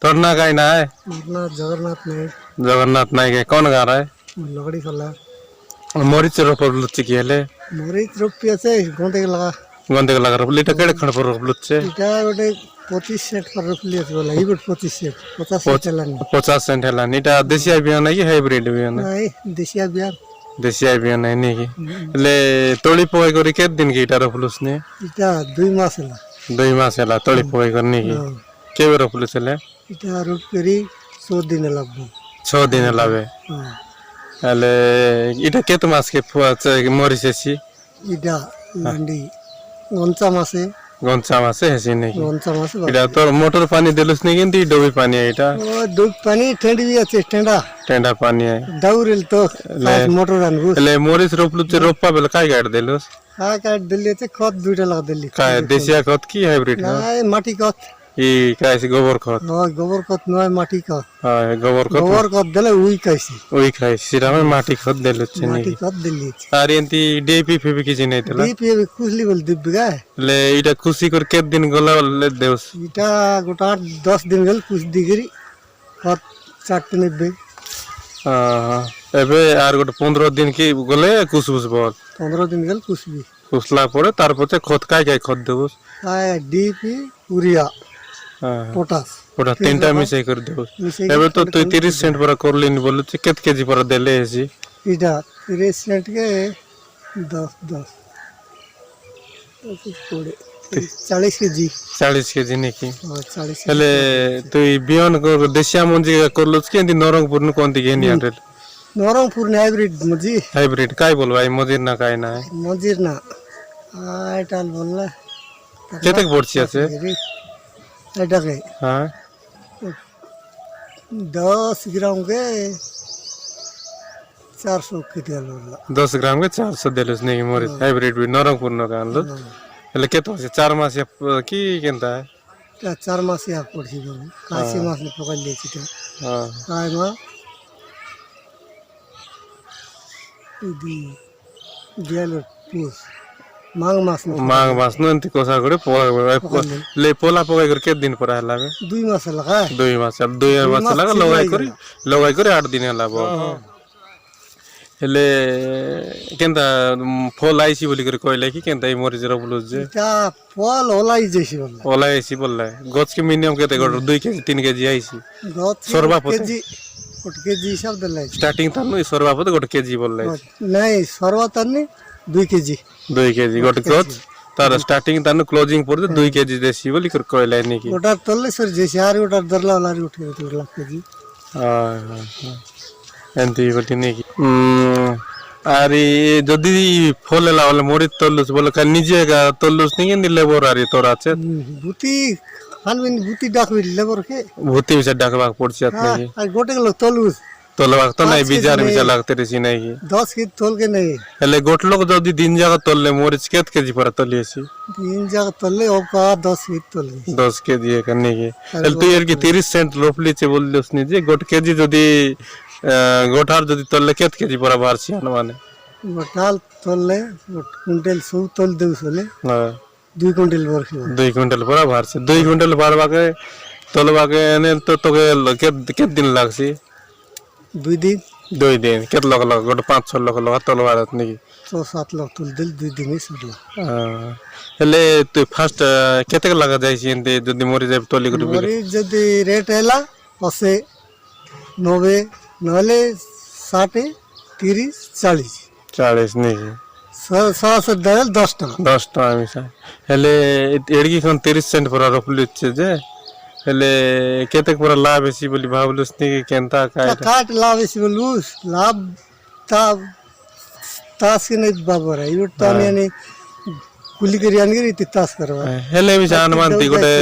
तोर ना गाय ना है अपना जगन्नाथ नहीं जगन्नाथ नाई के कौन गा रहा है लकड़ी खला मरीच रोपर लुच्चे की हेले मोरी रुपये से गोंदे के लगा गंदे का लगा रोपली टकेड़े खड़ पर रोप लुच्चे इटा गोटे 25 सेट पर रुपये से बोला इबट 25 सेट 50 सेट चलन 50 सेंट हेला नीटा देसी बियान है कि हाइब्रिड बियान है नहीं देसिया बियार देसी बियान है नहीं की ले तोड़ी पोई करी के दिन की इटा रोप लुचने इटा 2 मास ला 2 मास हेला तोड़ी पोई करने की के बे रोप लुचले इटा रोट करी 100 दिन लगभग 6 दिन लावे हेले इटा केत मास के मरीसेसी इटा लंडी गंचा मासे गंचा मासे हेसी नहीं की गंचा मासे इटा तो मोटर पानी देलुस नहीं किंती डोबी पानी है इटा ओ दूध पानी ठंडी भी अच्छे ठंडा टेंडा पानी है दाउरेल तो मोटर अनगुस ले मोरिस रोपलुचे रोपा बेल काय गाड़ देलुस हा काट दिल्ली ते खत दुइटा लगा दिल्ली काय देसिया खत की हाइब्रिड खत नहीं माटी खत ई काय से गोबर खत गोबर खत नय माटी खत हां गोबर खत दिले उई कैसे ओई खाय सिरा में माटी खत देलुचे माटी नहीं खत दिल्ली आरियंती डीपी फेबी की नहीं देला डीपी खुशली बोल दिब्बगा ले इटा खुशी कर के दिन गला ले देउस इटा गोटा 10 दिन गल कुछ दिगरी खत चाटने बे हां एबे आर गोटे 15 दिन की गले कुछ बोल 15 दिन गल कुछ भी कुसला पड़े तार पछे खत काय काय खत देउस डीपी यूरिया हां पोटास ओटा तीनटा मिसाई कर देउस एबे तो तू 30 सेंट पर करलिन बोलु केत केजी पर देले हेसी इटा 30 सेंट के 10 40 केजी 40 केजी नहीं की 40 हेले तू बियन को देशिया मंजी करलुस के नरंगपुर न कोंती गेनी आटेल नरंगपुर ने हाइब्रिड मजी हाइब्रिड काय बोलवा आई मजीर ना काय ना है मजीर ना आइटाल बोलला केतक बोर्ची আছে এটা के हां 10 ग्राम के 400 के दिला 10 ग्राम के 400 देलुस नहीं मोरी हाइब्रिड भी नरंगपुर न कानलु हेले केतो से 4 मास की केनता है 4 मास या पड़सी बाबू काशी मास ने पकड़ ले छिटा हां काय मा इदी गेलो पूस मांग मास नंती कोसा करे पोला ले पोला पकाई कर के दिन पर आला बे 2 मास लगा 2 मास लगा लगाई करे 8 दिन लाबो हेले केनता फल आईसी बोली कर कहले कि केनता ई मोरी जरा बोलु जे ता फल होलाई जैसी बोला ओला आईसी बोलला गछ के मिनिमम केते 2 केजी 3 केजी आईसी गछ सरबा पते केजी 1 केजी सब दलाई स्टार्टिंग था नो सरबा पते 1 केजी बोलला नहीं सरबा तन्ने 2 केजी 2 केजी गोट गछ तार स्टार्टिंग तानु क्लोजिंग पर 2 केजी देसी बोली कर कहले नहीं की ओटा तल्ले सर जैसे आर ओटा दरला वाला उठे तो लाख केजी हां एंती बोली नहीं की आरी जदी फलेला वाला मोरी तल्लुस बोले का निजे का तल्लुस नहीं के लेबर आरी तोरा छे बुती खानबिन बुती डाकबि लेबर के भूति से डाकबा पड़छ नहीं आ गोटे के तल्लुस तोलवा तो नहीं बिजार में लागते रही नहीं की 10 के तोल के नहीं हेले गोट लोग जदी दिन जगह तोलले मोरिच केत केजी पर तलिएसी तीन जगह तल्ले अब का 10 के तोल 10 केजी करने की हेले तू यार की 30 सेंट रोपली छे बोलले उसने जे गोट केजी जदी गोठार जदी तोलले केत केजी पर बारसी माने गोटाल तोलले कुंटल सो तोल देउसले हां 2 कुंटल बरखी 2 क्विंटल पर बारसी 2 क्विंटल बारवा के तोलवा के ने तो के दिन लागसी 2 दिन 2 दिन केत लग गोट 5-6 लग तोलवा नहीं 6-7 लाख तोल दिल 2 दिन में सडला हेले तू फर्स्ट केते लगा जाई छी एंते जदी मोरी जाय तोली कर मोरी जदी रेट हैला 80 90 नले 60 30 40 नहीं 100 से 10 टका मिसा हेले एडगी कोन 30 सेंट पर रोपली छे जे हेले केतेक पर लाभ बेसी बोली भाबलुस नहीं केनता काट लाभ बेसी बोलुस लाभ ता तास के नहीं बाबर है यो ताने ने कुली करी आनगे तास करवा हेले भी जान मानती गोटे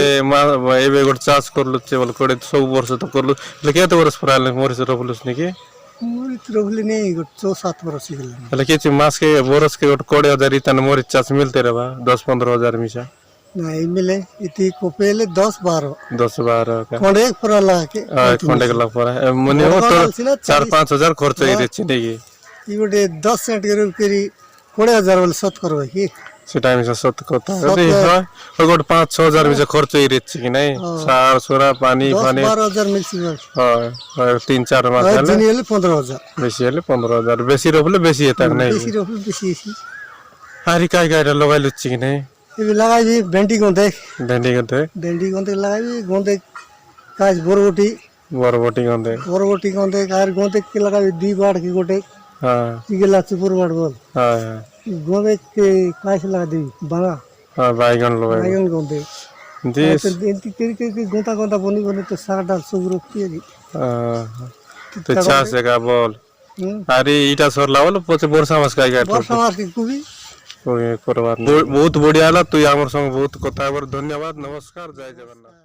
एबे गोटे चाष करलु छे बोल कोडे 100 वर्ष तो करलु ले केते वर्ष पर आले मोर से रोपलुस नहीं के मोरी रोपली नहीं गोटे 6-7 वर्ष गेल हेले के मास के वर्ष के गोटे 20000 तन मोर चाष मिलते रहबा 10-15 मिसा नहीं मिले इति को पहले 10-12 का कोंडे पर लगा के कोंडे के लग पर मने हो तो 4-5 हजार खर्च होई रे छी नहीं ई गोटे 10 सेंट के रूप करी 20000 वाला सत करबे की সেটা আমি সত্য কথা যদি হয় ওই গোটে 5-6 হাজার ভিতরে খরচ হয়ে যাচ্ছে কি নাই সার সুরা পানি 10-12 হাজার ম্যাক্সিমাম হয় 3-4 মাস হলে দিনে হলে 15 হাজার বেশি হলে 15 হাজার বেশি রহলে বেশি এটা নাই বেশি রকম বেশি বেশি আর কাই কাইটা লগাই লুচ্ছি কি নাই এবার লাগাইবি ভেন্ডি গন্ধে ভেন্ডি গন্ধে লাগাইবি গন্ধে কাজ বরবটি গন্ধে আর গন্ধে কি লাগাবি 2 বাড় কি গোটে হ্যাঁ ইগেলা সুপার বাড় বল হ্যাঁ গন্ধে কে কাজ লাগা দিবি বাঙা হ্যাঁ বাইগন লগাই বাইগন গন্ধে দিস গোটা গোটা বনি তো সারাটা সবুর কি তো চাষ একা বল আরে ইটা সরলা বল পছে বর্ষা মাস কাই কাই বর্ষা মাস কি কুবি করবার বহুত বড়িয়া হলা তুই আমার সঙ্গে বহুত কথা হবার ধন্যবাদ নমস্কার জয় জগন্নাথ।